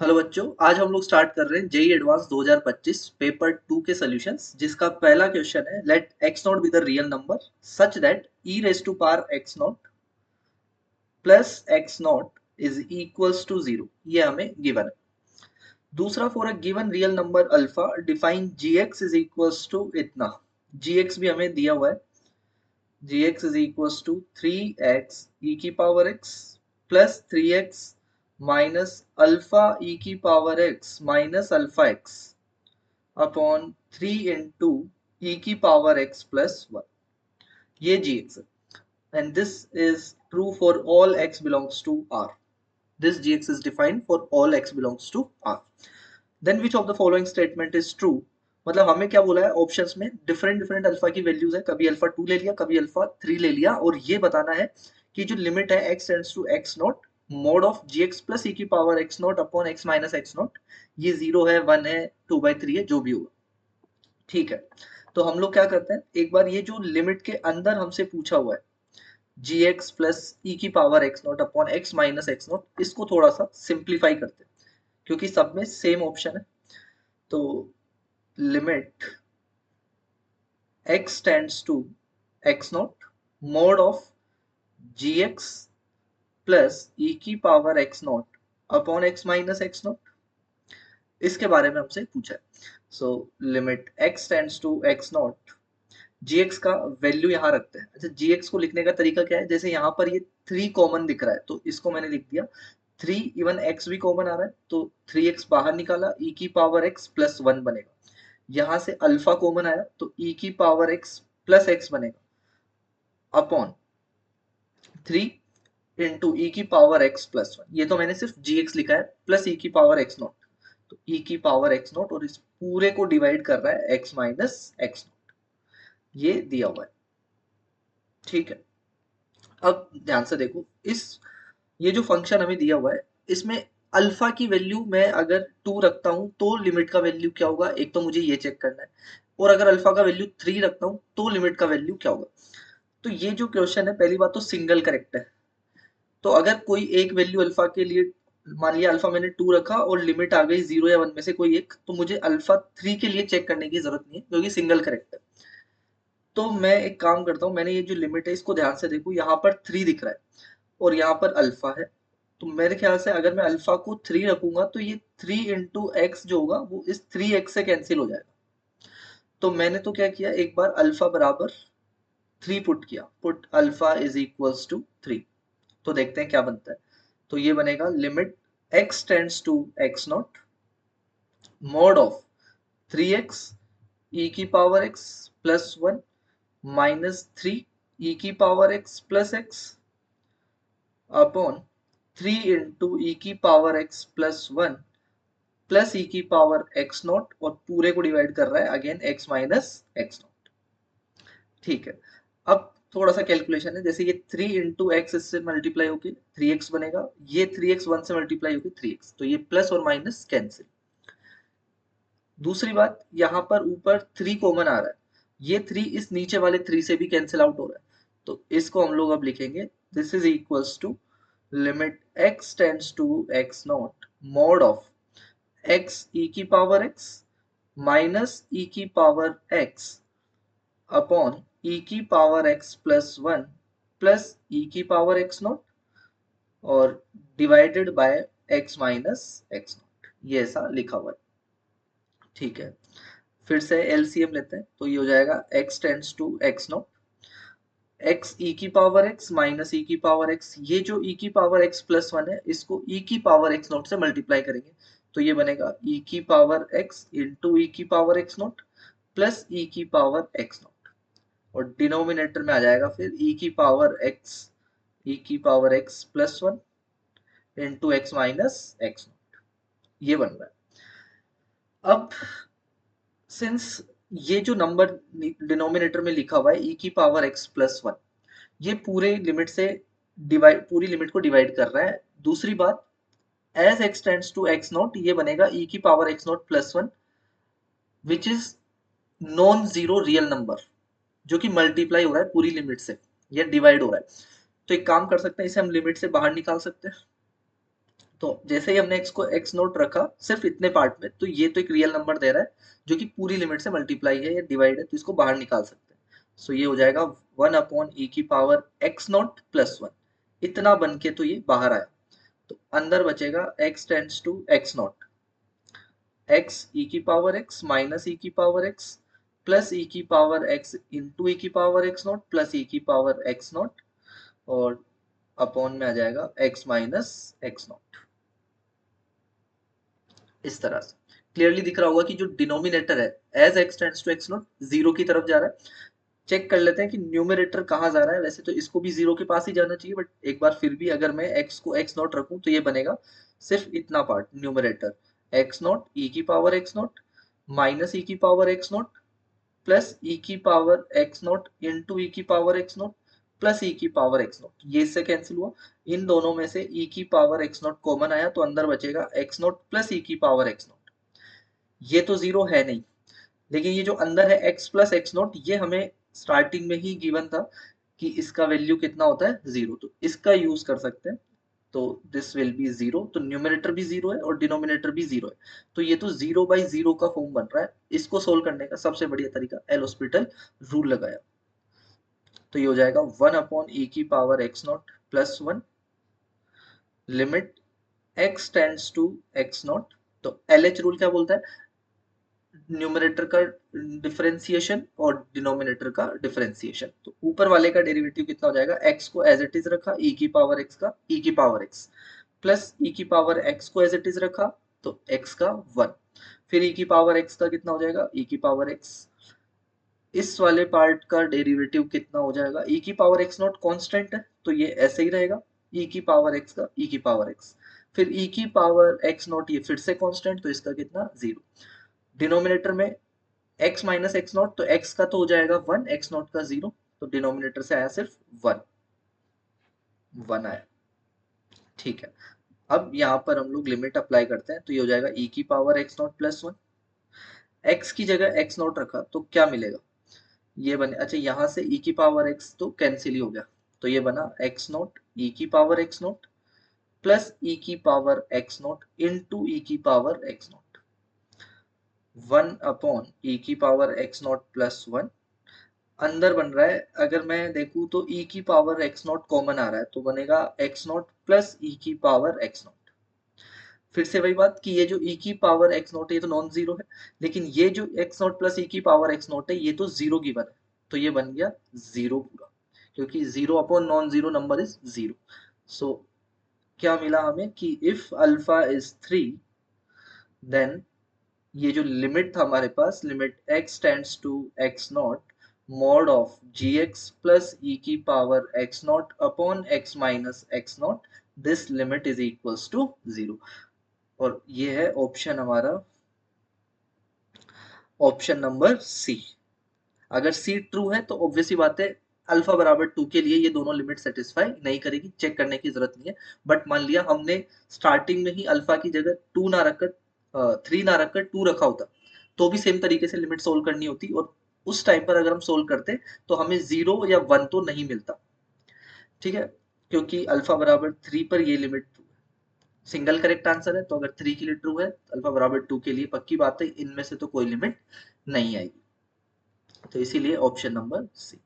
Hello बच्चों, आज हम लोग स्टार्ट कर रहे हैं जेई एडवांस 2025 पेपर 2 के सॉल्यूशंस, जिसका पहला क्वेश्चन है let x naught be the real number such that E raise to power x naught plus x naught is equals to 0। ये हमें गिवन है। दूसरा, for a given real number alpha define g x is equals to इतना। G x भी हमें दिया हुआ है। G x is equals to 3x E की power x plus 3x minus alpha E की power x minus alpha x upon 3 into e की power x plus 1। ये जी एक्स है and this is true for all x belongs to r। This g x is defined for all x belongs to r। Then which of the following statement is true. मतलब हमें क्या बोला है, options में different different alpha की values है, कभी alpha 2 ले लिया, कभी अल्फा 3 ले लिया, और ये बताना है कि जो लिमिट है x tends to x not mod of g x plus ई की power x not upon x minus x not, ये 0 है, 1 है, 2/3 है, जो भी होगा। ठीक है, तो हम लोग क्या करते हैं, एक बार ये जो लिमिट के अंदर हमसे पूछा हुआ है जी एक्स प्लस ई की power x naught upon x minus x not, इसको थोड़ा सा सिंप्लीफाई करते हैं क्योंकि सब में सेम ऑप्शन है। तो limit x tends to x not mod of g x plus ई की power x naught upon x minus x naught, इसके बारे में हमसे पूछा है। So limit x tends to x naught, gx का वैल्यू यहाँ रखते हैं। अच्छा, gx को लिखने का तरीका क्या है, जैसे यहाँ पर ये 3 कॉमन दिख रहा है तो इसको मैंने लिख दिया 3, इवन x भी कॉमन आ रहा है तो 3x बाहर निकाला, e की पावर x प्लस 1 बनेगा। यहाँ से अल्फा कॉमन आया तो e की पावर x प्लस x बनेगा अपॉन 3 इंटू ई की पावर x प्लस 1। ये तो मैंने सिर्फ gx लिखा है प्लस e की पावर x नॉट, तो e की पावर x नॉट और इस पूरे को डिवाइड कर रहा है x माइनस x नॉट, ये दिया हुआ है। ठीक है, अब ध्यान से देखो, इस ये जो फंक्शन हमें दिया हुआ है इसमें अल्फा की वैल्यू मैं अगर 2 रखता हूं तो लिमिट का वैल्यू क्या होगा, एक तो मुझे ये चेक करना है, और अगर अल्फा का वैल्यू 3 रखता हूं तो लिमिट का वैल्यू क्या होगा। तो ये जो क्वेश्चन है, पहली बात तो सिंगल करेक्ट है। तो अगर कोई एक वैल्यू अल्फा के लिए, मान लिया अल्फा मैंने 2 रखा और लिमिट आ गई 0 या 1 में से कोई एक, तो मुझे अल्फा 3 के लिए चेक करने की जरूरत नहीं है क्योंकि सिंगल करेक्ट है। तो मैं एक काम करता हूँ, मैंने ये जो लिमिट है इसको ध्यान से देखो, यहाँ पर 3 दिख रहा है और यहाँ पर अल्फा है। तो मेरे ख्याल से अगर मैं अल्फा को 3 रखूंगा तो ये 3 इंटू एक्स जो होगा वो इस 3x से कैंसिल हो जाएगा। तो मैंने तो क्या किया, एक बार अल्फा बराबर 3 पुट किया, put alpha is equals to 3। तो देखते हैं क्या बनता है। तो ये बनेगा limit x tends to x not mod of 3x e की power x plus 1 minus 3 e की power x plus x upon 3 into e की पावर x प्लस 1 प्लस ई की पावर x नॉट, और पूरे को डिवाइड कर रहा है again x minus x not. ठीक है, अब थोड़ा सा कैलकुलेशन है, जैसे ये 3 इंटू एक्स इससे मल्टीप्लाई होकर 3x बनेगा, ये 3x 1 से मल्टीप्लाई होकर 3x, तो ये प्लस और माइनस कैंसिल। दूसरी बात, यहाँ पर ऊपर 3 कॉमन आ रहा है, ये 3 इस नीचे वाले 3 से भी कैंसिल आउट हो रहा है, तो इसको हम लोग अब लिखेंगे this is equals to limit x tends to x not mod of x e की पावर x माइनस e की पावर x अपॉन e की power x plus 1 plus e की पावर x नॉट और divided by x minus x not, ये ऐसा लिखा हुआ है। ठीक है, फिर से एलसीएम लेते हैं तो ये हो जाएगा x tends to x not x e की पावर x माइनस e की पावर x, ये जो e की पावर x प्लस 1 है इसको e की पावर x नॉट से मल्टीप्लाई करेंगे तो ये बनेगा e की पावर x इंटू e की power x not plus e की पावर x नॉट, और डिनोमिनेटर में आ जाएगा फिर e की power x plus 1 into x minus x not, ये बन रहा है। अब सिंस ये जो नंबर डिनोमिनेटर में लिखा हुआ है e की पावर x प्लस 1, ये पूरे लिमिट से डिवाइड, पूरी लिमिट को डिवाइड कर रहा है। दूसरी बात, as x tends to x not, ये बनेगा e की power x not plus 1 which is non zero real number, जो कि मल्टीप्लाई हो रहा है पूरी लिमिट से या डिवाइड हो रहा है। तो एक काम कर सकते हैं, इसे हम लिमिट से बाहर निकाल सकते हैं। तो जैसे ही हमने x को x नोट रखा सिर्फ इतने पार्ट में, तो ये तो एक रियल नंबर दे रहा है जो कि पूरी लिमिट से मल्टीप्लाई है या डिवाइड है, तो इसको बाहर निकाल सकते हैं। सो ये हो जाएगा 1/e की पावर x नॉट प्लस 1, इतना बन के तो ये बाहर आया। तो अंदर बचेगा x tends to x not, x e की पावर x माइनस e की पावर x प्लस e की पावर x इंटू e की power x not plus e की पावर x नॉट, और अपॉन में आ जाएगा x माइनस x नॉट। इस तरह से क्लियरली दिख रहा होगा कि जो डिनोमिनेटर है as x tends to x not zero की तरफ जा रहा है। चेक कर लेते हैं कि न्यूमरेटर कहाँ जा रहा है। वैसे तो इसको भी जीरो के पास ही जाना चाहिए, बट एक बार फिर भी अगर मैं x को x नॉट रखूं तो ये बनेगा सिर्फ इतना part numerator x not e की power x not minus e की power x not plus e की power x not into e की power x not plus e की पावर x नॉट। ये इससे कैंसिल हुआ, इन दोनों में से e की पावर x नॉट कॉमन आया तो अंदर बचेगा x नॉट प्लस e की पावर x नॉट। ये तो जीरो है नहीं, लेकिन ये जो अंदर है x प्लस एक्स नॉट, ये हमें स्टार्टिंग में ही गिवन था कि इसका वैल्यू कितना होता है जीरो, तो इसका यूज कर सकते हैं। तो दिस विल बी जीरो, तो न्यूमरेटर भी जीरो है और डिनोमिनेटर भी जीरो है, तो ये तो जीरो बाई जीरो का फॉर्म बन रहा है। इसको सोल्व करने का सबसे बढ़िया तरीका एल हॉस्पिटल रूल लगाया, तो ये हो जाएगा 1/e की power x not plus 1 limit x tends to x not. तो LH रूल क्या बोलता है, न्यूमरेटर का डिफरेंशिएशन और डिनोमिनेटर का डिफरेंशिएशन। तो ऊपर वाले का डेरिवेटिव कितना हो जाएगा, x को एज इट इज रखा e की पावर x का e की पावर x प्लस e की पावर x को एज इट इज रखा तो x का 1, फिर e की पावर x का कितना हो जाएगा e की पावर x, इस वाले पार्ट का डेरिवेटिव कितना हो जाएगा, e की पावर x नॉट कांस्टेंट है तो ये ऐसे ही रहेगा e की पावर x का e की पावर x, फिर e की पावर x नॉट ये फिर से कांस्टेंट तो इसका कितना जीरो। डिनोमिनेटर में x माइनस एक्स नॉट, तो x का तो हो जाएगा 1, x नॉट का 0, तो डिनोमिनेटर से आया सिर्फ 1, 1 आया। ठीक है, अब यहाँ पर हम लोग लिमिट अप्लाई करते हैं तो ये हो जाएगा e की power x not plus 1, x की जगह x नॉट रखा तो क्या मिलेगा, ये बने, अच्छा यहाँ से e की पावर x तो कैंसिल ही हो गया, तो ये बना x नॉट e की power x not plus e की power x not into e की पावर x नॉट, 1/e की पावर x नॉट प्लस 1 अंदर बन रहा है। अगर मैं देखूं तो e की पावर x नॉट कॉमन आ रहा है तो बनेगा x नॉट प्लस e की पावर x नॉट। फिर से वही बात कि ये जो e की पावर x नॉट है ये तो नॉन जीरो है, लेकिन ये जो x नॉट प्लस e की पावर x नॉट है ये तो जीरो गिवन है, तो ये बन गया जीरो पूरा, क्योंकि zero upon non zero number is zero. So क्या मिला हमें कि इफ अल्फा इज 3 देन ये जो लिमिट था हमारे पास, limit x tends to x not mod of gx plus e की power x not upon x minus x not, this limit is equals to zero. और ये है ऑप्शन हमारा, ऑप्शन नंबर सी। अगर सी ट्रू है तो obviously बात है अल्फा बराबर 2 के लिए ये दोनों लिमिट सेटिस्फाई नहीं करेगी, चेक करने की जरूरत नहीं है। बट मान लिया हमने स्टार्टिंग में ही अल्फा की जगह 2 ना रखकर 3 ना रखकर 2 रखा होता तो भी सेम तरीके से लिमिट सोल्व करनी होती, और उस टाइम पर अगर हम सोल्व करते तो हमें 0 या 1 तो नहीं मिलता। ठीक है, क्योंकि अल्फा बराबर 3 पर ये लिमिट सिंगल करेक्ट आंसर है, तो अगर 3 के लिए ट्रू है अल्फा बराबर 2 के लिए पक्की बात है इनमें से तो कोई लिमिट नहीं आएगी, तो इसीलिए ऑप्शन नंबर सी।